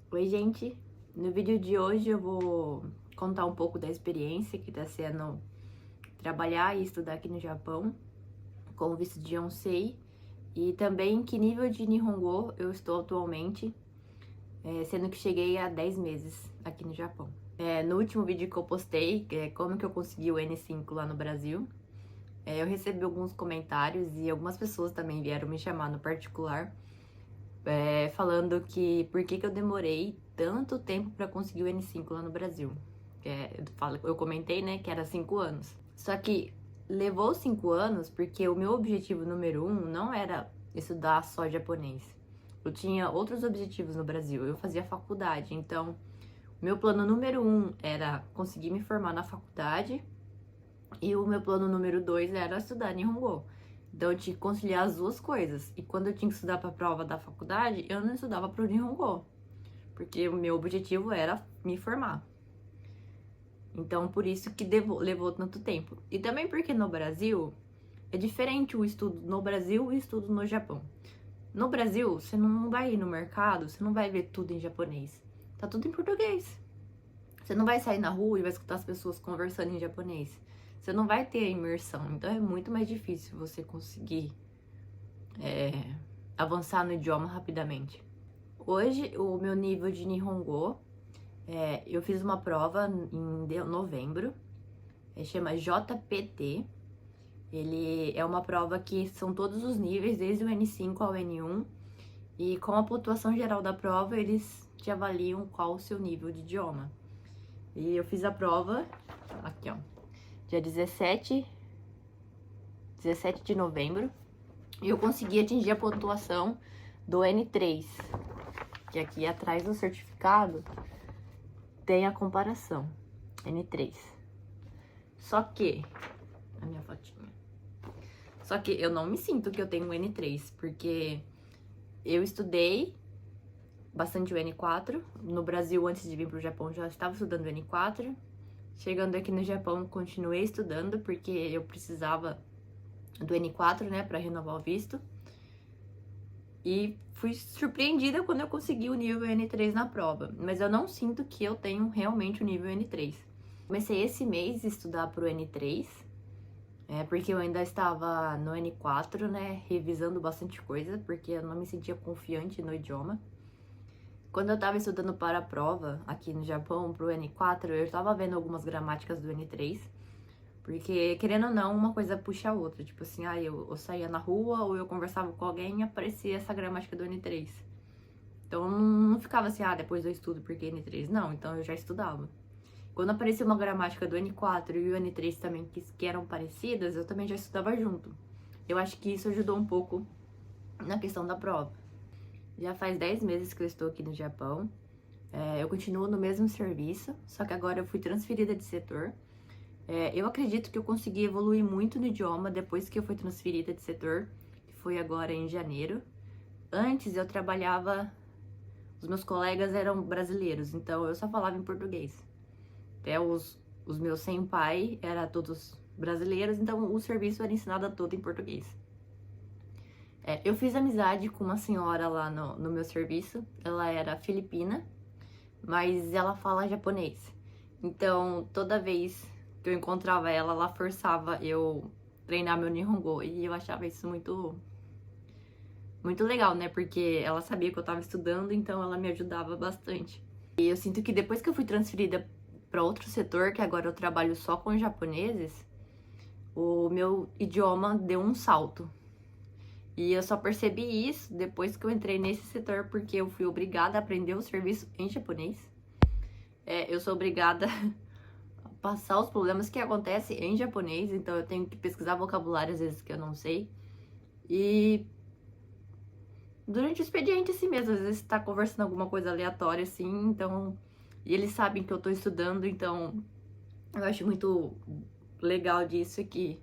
Oi, gente! No vídeo de hoje eu vou contar um pouco da experiência que tá sendo trabalhar e estudar aqui no Japão com o visto de Onsei e também que nível de Nihongo eu estou atualmente, sendo que cheguei há 10 meses aqui no Japão. No último vídeo que eu postei, que é como que eu consegui o N5 lá no Brasil, eu recebi alguns comentários e algumas pessoas também vieram me chamar no particular, falando que por que eu demorei tanto tempo para conseguir o N5 lá no Brasil. Eu comentei, né, que era 5 anos. Só que levou 5 anos porque o meu objetivo número 1 não era estudar só japonês. Eu tinha outros objetivos no Brasil. Eu fazia faculdade, então o meu plano número 1 era conseguir me formar na faculdade e o meu plano número 2 era estudar Nihongo. Então eu tinha que conciliar as duas coisas. E quando eu tinha que estudar para a prova da faculdade, eu não estudava para o Nihongo, porque o meu objetivo era me formar. Então por isso que levou tanto tempo. E também porque no Brasil é diferente o estudo no Brasil e o estudo no Japão. No Brasil, você não vai ir no mercado, você não vai ver tudo em japonês. Tá tudo em português. Você não vai sair na rua e vai escutar as pessoas conversando em japonês. Você não vai ter a imersão. Então é muito mais difícil você conseguir avançar no idioma rapidamente. Hoje, o meu nível de Nihongo, eu fiz uma prova em novembro, chama JPT. Ele é uma prova que são todos os níveis, desde o N5 ao N1. E com a pontuação geral da prova, eles te avaliam qual o seu nível de idioma. E eu fiz a prova, aqui ó, dia 17 de novembro. E eu consegui atingir a pontuação do N3, que aqui atrás do certificado tem a comparação, N3. Só que, a minha fotinha. Só que eu não me sinto que eu tenho um N3, porque eu estudei bastante o N4. No Brasil, antes de vir pro Japão, já estava estudando o N4. Chegando aqui no Japão, continuei estudando, porque eu precisava do N4, né, para renovar o visto. E fui surpreendida quando eu consegui o nível N3 na prova. Mas eu não sinto que eu tenho realmente o nível N3. Comecei esse mês a estudar pro N3, porque eu ainda estava no N4, né, revisando bastante coisa, porque eu não me sentia confiante no idioma. Quando eu estava estudando para a prova aqui no Japão, pro N4, eu estava vendo algumas gramáticas do N3, porque, querendo ou não, uma coisa puxa a outra. Tipo assim, eu saía na rua ou eu conversava com alguém e aparecia essa gramática do N3. Então, eu não ficava assim, depois eu estudo porque N3. Não, então eu já estudava. Quando aparecia uma gramática do N4 e o N3 também, que eram parecidas, eu também já estudava junto. Eu acho que isso ajudou um pouco na questão da prova. Já faz 10 meses que eu estou aqui no Japão. Eu continuo no mesmo serviço, só que agora eu fui transferida de setor. Eu acredito que eu consegui evoluir muito no idioma depois que eu fui transferida de setor, que foi agora em janeiro. Antes eu trabalhava, os meus colegas eram brasileiros, então eu só falava em português. Até os meus senpai eram todos brasileiros, então o serviço era ensinado todo em português. Eu fiz amizade com uma senhora lá no meu serviço, ela era filipina, mas ela fala japonês. Então, toda vez que eu encontrava ela, ela forçava eu treinar meu Nihongo, e eu achava isso muito legal, né? Porque ela sabia que eu tava estudando, então ela me ajudava bastante. E eu sinto que depois que eu fui transferida para outro setor, que agora eu trabalho só com japoneses, o meu idioma deu um salto. E eu só percebi isso depois que eu entrei nesse setor, porque eu fui obrigada a aprender o serviço em japonês. Eu sou obrigada a passar os problemas que acontecem em japonês, então eu tenho que pesquisar vocabulário às vezes que eu não sei. E durante o expediente assim mesmo, às vezes tá conversando alguma coisa aleatória assim, então... E eles sabem que eu tô estudando, então eu acho muito legal disso que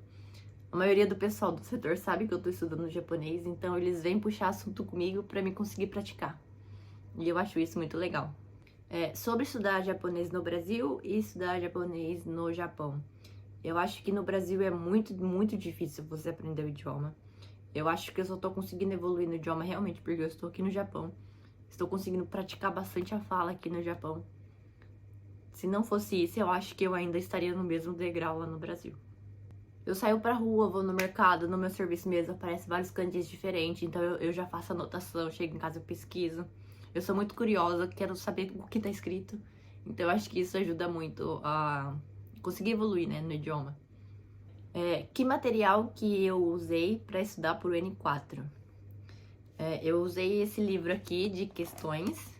a maioria do pessoal do setor sabe que eu tô estudando japonês, então eles vêm puxar assunto comigo pra me conseguir praticar. E eu acho isso muito legal. Sobre estudar japonês no Brasil e estudar japonês no Japão. Eu acho que no Brasil é muito, muito difícil você aprender o idioma. Eu acho que eu só tô conseguindo evoluir no idioma realmente porque eu estou aqui no Japão. estou conseguindo praticar bastante a fala aqui no Japão. Se não fosse isso, eu acho que eu ainda estaria no mesmo degrau lá no Brasil. Eu saio pra rua, vou no mercado, no meu serviço mesmo, aparece vários kanjis diferentes, então eu já faço anotação, chego em casa eu pesquiso. Eu sou muito curiosa, quero saber o que tá escrito, então eu acho que isso ajuda muito a conseguir evoluir, né, no idioma. Que material que eu usei para estudar pro N4? Eu usei esse livro aqui de questões.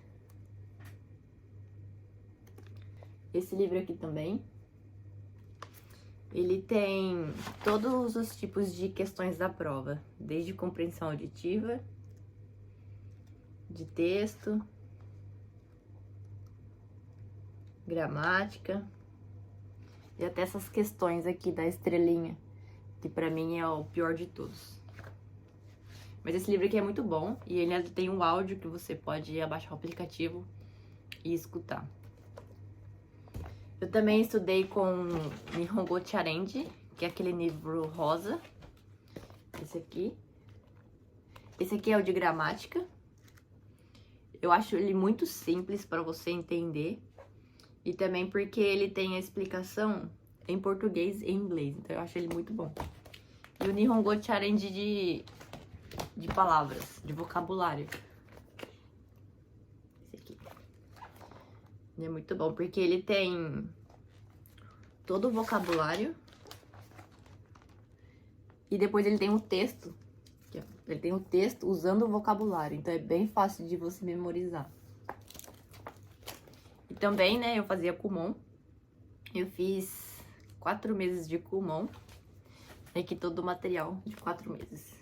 Esse livro aqui também. Ele tem todos os tipos de questões da prova, desde compreensão auditiva, de texto, gramática e até essas questões aqui da estrelinha, que pra mim é o pior de todos. Mas esse livro aqui é muito bom e ele tem um áudio que você pode abaixar o aplicativo e escutar. Eu também estudei com Nihongo Challenge, que é aquele livro rosa. Esse aqui. Esse aqui é o de gramática. Eu acho ele muito simples para você entender. E também porque ele tem a explicação em português e inglês. Então eu acho ele muito bom. E o Nihongo Challenge de palavras, de vocabulário. Esse aqui. Ele é muito bom porque ele tem todo o vocabulário. E depois ele tem um texto. Ele tem um texto usando o vocabulário. Então é bem fácil de você memorizar. E também, né, eu fazia Kumon. Eu fiz 4 meses de Kumon. Aqui todo o material de 4 meses.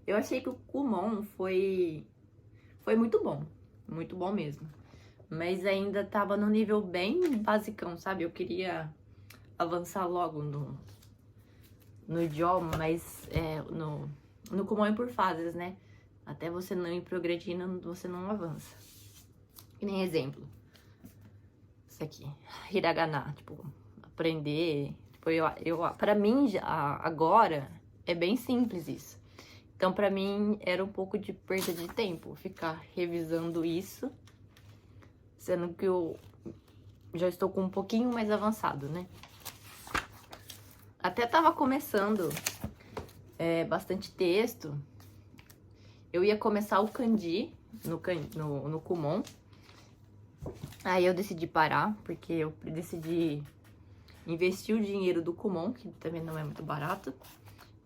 Eu achei que o Kumon foi muito bom mesmo. Mas ainda tava no nível bem basicão, sabe? Eu queria avançar logo no idioma, mas no Kumon é por fases, né? Até você não ir progredindo, você não avança. Que nem exemplo. Isso aqui, hiragana, tipo, aprender. Tipo, pra mim, agora, é bem simples isso. Então, pra mim, era um pouco de perda de tempo ficar revisando isso, sendo que eu já estou com um pouquinho mais avançado, né? Até tava começando bastante texto. Eu ia começar o kanji no Kumon. Aí eu decidi parar, porque eu decidi investir o dinheiro do Kumon, que também não é muito barato,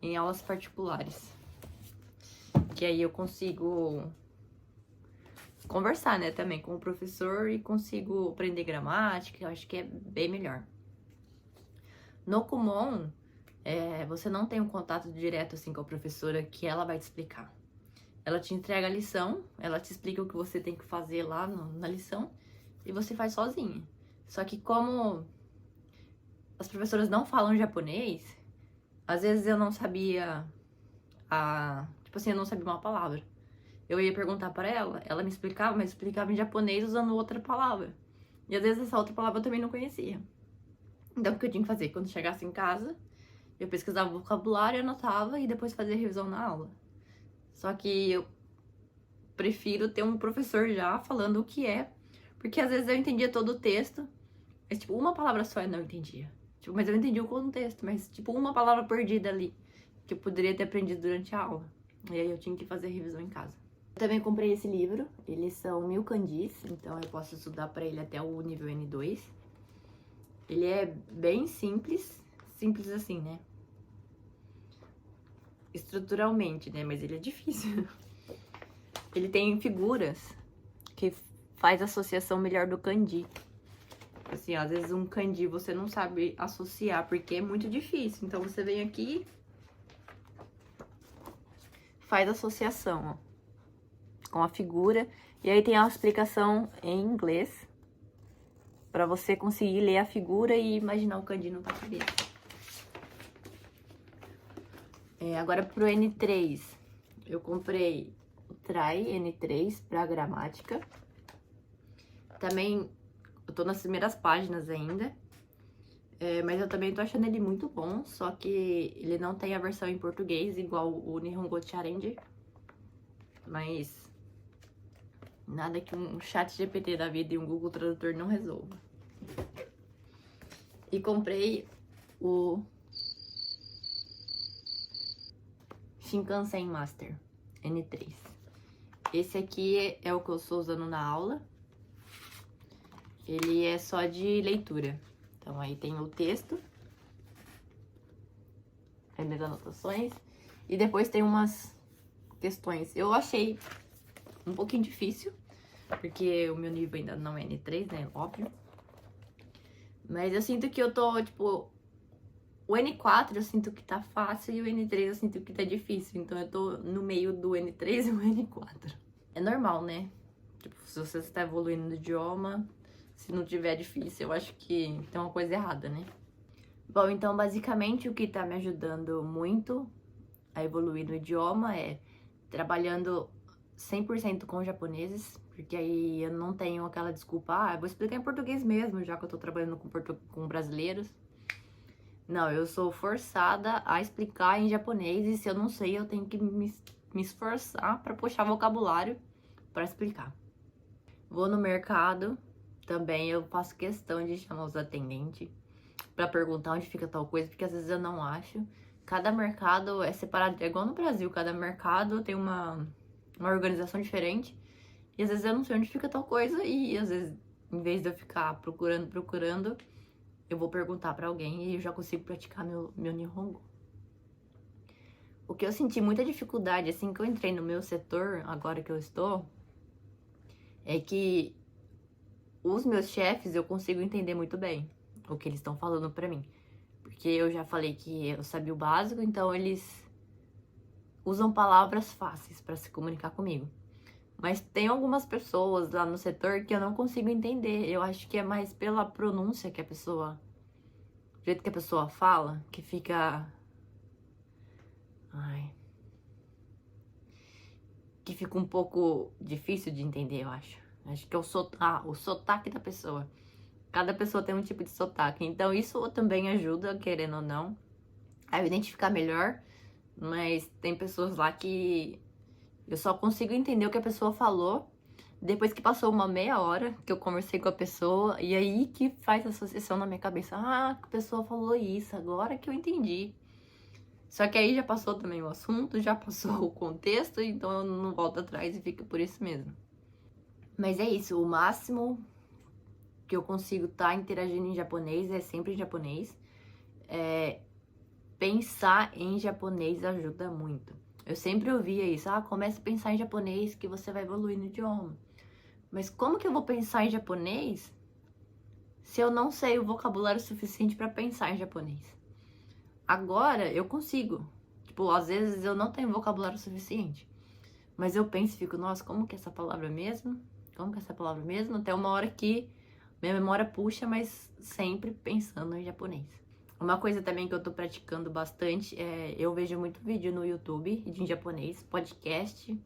em aulas particulares. Que aí eu consigo conversar, né, também com o professor e consigo aprender gramática, eu acho que é bem melhor. No Kumon, você não tem um contato direto, assim, com a professora, que ela vai te explicar. Ela te entrega a lição, ela te explica o que você tem que fazer lá na lição, e você faz sozinha. Só que como as professoras não falam japonês, às vezes eu não sabia tipo assim, eu não sabia uma palavra. Eu ia perguntar pra ela, ela me explicava, mas explicava em japonês usando outra palavra. E às vezes essa outra palavra eu também não conhecia. Então o que eu tinha que fazer? Quando chegasse em casa, eu pesquisava o vocabulário, anotava e depois fazia revisão na aula. Só que eu prefiro ter um professor já falando o que é, porque às vezes eu entendia todo o texto, mas tipo, uma palavra só eu não entendia. Tipo, mas eu entendi o contexto, mas tipo, uma palavra perdida ali, que eu poderia ter aprendido durante a aula. E aí eu tinha que fazer revisão em casa. Eu também comprei esse livro, eles são 1000 kanjis, então eu posso estudar pra ele até o nível N2. Ele é bem simples assim, né? Estruturalmente, né? Mas ele é difícil. Ele tem figuras que faz associação melhor do kanji. Assim, às vezes um kanji você não sabe associar, porque é muito difícil. Então você vem aqui, faz associação, ó, com a figura. E aí tem a explicação em inglês, pra você conseguir ler a figura e imaginar o kanji na tua cabeça. Agora pro N3, eu comprei o Trai N3 pra gramática. Também, eu tô nas primeiras páginas ainda, mas eu também tô achando ele muito bom, só que ele não tem a versão em português, igual o Nihongo Challenge. Mas Nada que um chat GPT da vida e um Google Tradutor não resolva. E comprei o Shinkansen Master N3. Esse aqui é o que eu estou usando na aula. Ele é só de leitura. Então aí tem o texto, as minhas anotações, e depois tem umas questões. Eu achei um pouquinho difícil, porque o meu nível ainda não é N3, né? Óbvio. Mas eu sinto que eu tô, tipo... O N4 eu sinto que tá fácil e o N3 eu sinto que tá difícil. Então eu tô no meio do N3 e o N4. É normal, né? Tipo, se você está evoluindo no idioma, se não tiver difícil, eu acho que tem uma coisa errada, né? Bom, então basicamente o que tá me ajudando muito a evoluir no idioma é trabalhando 100% com japoneses, porque aí eu não tenho aquela desculpa, eu vou explicar em português mesmo, já que eu tô trabalhando com brasileiros. Não, eu sou forçada a explicar em japonês e se eu não sei, eu tenho que me esforçar para puxar vocabulário para explicar. Vou no mercado, também eu faço questão de chamar os atendentes para perguntar onde fica tal coisa, porque às vezes eu não acho. Cada mercado é separado, é igual no Brasil, cada mercado tem uma organização diferente. E às vezes eu não sei onde fica tal coisa e às vezes, em vez de eu ficar procurando, eu vou perguntar pra alguém e eu já consigo praticar meu Nihongo. O que eu senti muita dificuldade, assim que eu entrei no meu setor, agora que eu estou, é que os meus chefes eu consigo entender muito bem o que eles estão falando pra mim. Porque eu já falei que eu sabia o básico, então eles usam palavras fáceis pra se comunicar comigo. Mas tem algumas pessoas lá no setor que eu não consigo entender. Eu acho que é mais pela pronúncia que a pessoa... O jeito que a pessoa fala, que fica... Ai... Que fica um pouco difícil de entender, eu acho. Acho que é o sotaque da pessoa. Cada pessoa tem um tipo de sotaque. Então isso também ajuda, querendo ou não, a identificar melhor. Mas tem pessoas lá que eu só consigo entender o que a pessoa falou depois que passou uma meia hora que eu conversei com a pessoa. E aí que faz a associação na minha cabeça. Ah, a pessoa falou isso, agora que eu entendi. Só que aí já passou também o assunto, já passou o contexto, então eu não volto atrás e fica por isso mesmo. Mas é isso, o máximo que eu consigo estar interagindo em japonês é sempre em japonês. Pensar em japonês ajuda muito. Eu sempre ouvia isso, comece a pensar em japonês que você vai evoluir no idioma. Mas como que eu vou pensar em japonês se eu não sei o vocabulário suficiente para pensar em japonês? Agora eu consigo. Tipo, às vezes eu não tenho vocabulário suficiente. Mas eu penso e fico, nossa, como que é essa palavra mesmo? Como que é essa palavra mesmo? Até uma hora que minha memória puxa, mas sempre pensando em japonês. Uma coisa também que eu tô praticando bastante é... Eu vejo muito vídeo no YouTube em japonês, podcast,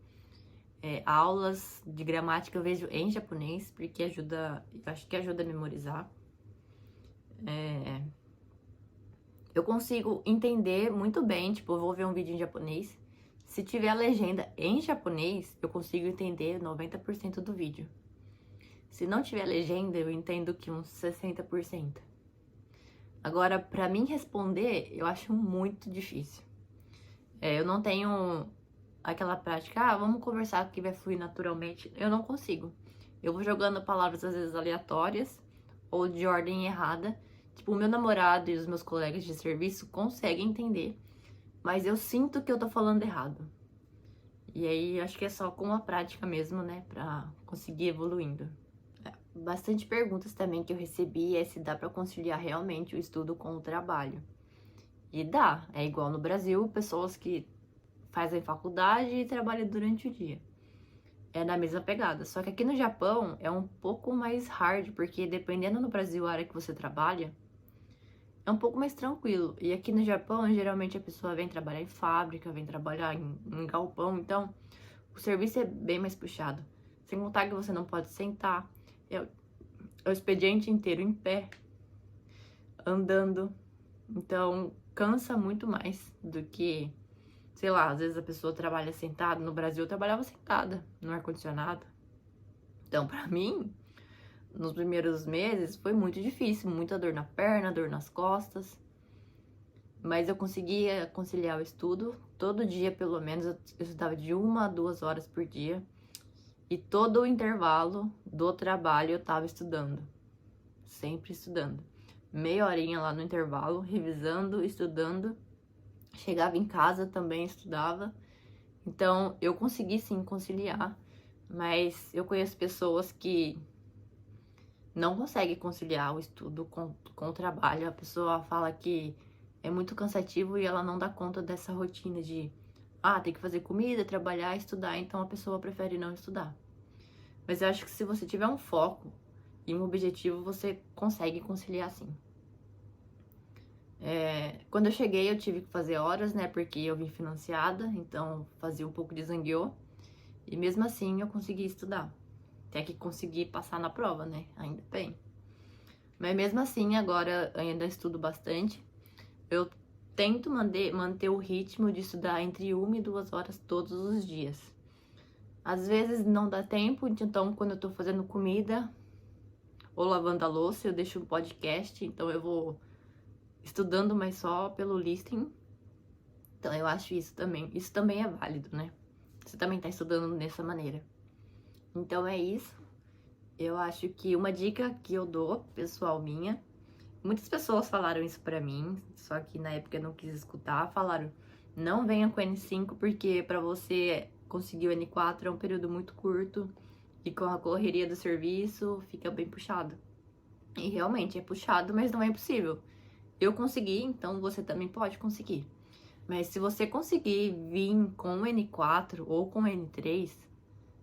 aulas de gramática eu vejo em japonês, porque ajuda... Eu acho que ajuda a memorizar. Eu consigo entender muito bem, tipo, eu vou ver um vídeo em japonês. Se tiver a legenda em japonês, eu consigo entender 90% do vídeo. Se não tiver legenda, eu entendo que uns 60%. Agora, pra mim responder, eu acho muito difícil. Eu não tenho aquela prática, vamos conversar que vai fluir naturalmente. Eu não consigo. Eu vou jogando palavras, às vezes, aleatórias ou de ordem errada. Tipo, o meu namorado e os meus colegas de serviço conseguem entender, mas eu sinto que eu tô falando errado. E aí, acho que é só com a prática mesmo, né, pra conseguir evoluindo. Bastante perguntas também que eu recebi é se dá pra conciliar realmente o estudo com o trabalho. E dá, é igual no Brasil, pessoas que fazem faculdade e trabalham durante o dia. É na mesma pegada, só que aqui no Japão é um pouco mais hard, porque dependendo no Brasil a área que você trabalha, é um pouco mais tranquilo. E aqui no Japão, geralmente a pessoa vem trabalhar em fábrica, vem trabalhar em galpão, então o serviço é bem mais puxado. Sem contar que você não pode sentar, é o expediente inteiro em pé, andando, então cansa muito mais do que, sei lá, às vezes a pessoa trabalha sentada. No Brasil eu trabalhava sentada no ar-condicionado. Então, pra mim, nos primeiros meses foi muito difícil, muita dor na perna, dor nas costas. Mas eu conseguia conciliar o estudo. Todo dia, pelo menos, eu estudava de 1 a 2 horas por dia. E todo o intervalo do trabalho eu estava estudando. Sempre estudando. Meia horinha lá no intervalo, revisando, estudando. Chegava em casa também, estudava. Então, eu consegui sim conciliar. Mas eu conheço pessoas que não conseguem conciliar o estudo com o trabalho. A pessoa fala que é muito cansativo e ela não dá conta dessa rotina de tem que fazer comida, trabalhar, estudar, então a pessoa prefere não estudar. Mas eu acho que se você tiver um foco e um objetivo, você consegue conciliar sim. Quando eu cheguei, eu tive que fazer horas, né, porque eu vim financiada, então fazia um pouco de zangueô, e mesmo assim eu consegui estudar. Até que consegui passar na prova, né, ainda bem. Mas mesmo assim, agora ainda estudo bastante. Eu tento manter o ritmo de estudar entre 1 e 2 horas todos os dias. Às vezes não dá tempo, então quando eu tô fazendo comida ou lavando a louça, eu deixo um podcast, então eu vou estudando, mas só pelo listening. Então eu acho isso também é válido, né? Você também tá estudando dessa maneira. Então é isso. Eu acho que uma dica que eu dou, pessoal minha, muitas pessoas falaram isso pra mim, só que na época eu não quis escutar. Falaram, não venha com N5 porque pra você conseguir o N4 é um período muito curto e com a correria do serviço fica bem puxado. E realmente é puxado, mas não é impossível. Eu consegui, então você também pode conseguir. Mas se você conseguir vir com o N4 ou com o N3,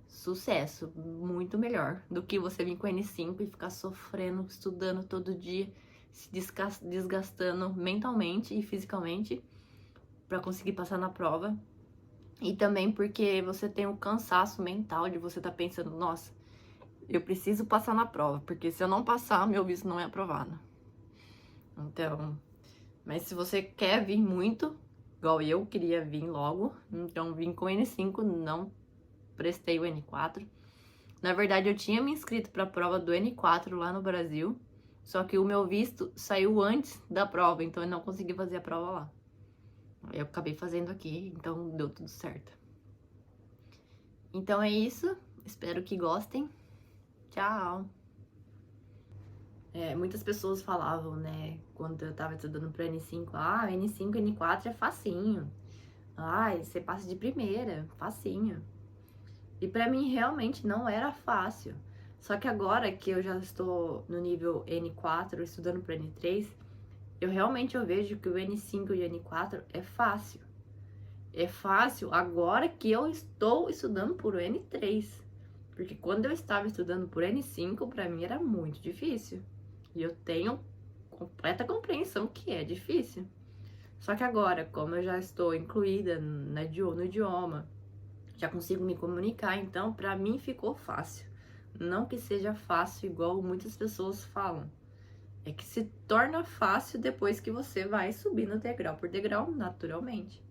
sucesso, muito melhor do que você vir com o N5 e ficar sofrendo, estudando todo dia, se desgastando mentalmente e fisicamente para conseguir passar na prova. E também porque você tem um cansaço mental de você estar pensando, nossa, eu preciso passar na prova, porque se eu não passar, meu visto não é aprovado. Então, mas se você quer vir muito, igual eu queria vir logo, então vim com o N5, não prestei o N4. Na verdade, eu tinha me inscrito para a prova do N4 lá no Brasil, só que o meu visto saiu antes da prova, então eu não consegui fazer a prova lá. Eu acabei fazendo aqui, então deu tudo certo. Então é isso, espero que gostem. Tchau! Muitas pessoas falavam, né, quando eu tava estudando pro N5, N5, N4 é facinho. Você passa de primeira, facinho. E pra mim realmente não era fácil. Só que agora que eu já estou no nível N4, estudando pro N3, eu vejo que o N5 e o N4 é fácil. É fácil agora que eu estou estudando por N3. Porque quando eu estava estudando por N5, pra mim era muito difícil. E eu tenho completa compreensão que é difícil. Só que agora, como eu já estou incluída no idioma, já consigo me comunicar, então pra mim ficou fácil. Não que seja fácil igual muitas pessoas falam. É que se torna fácil depois que você vai subindo degrau por degrau naturalmente.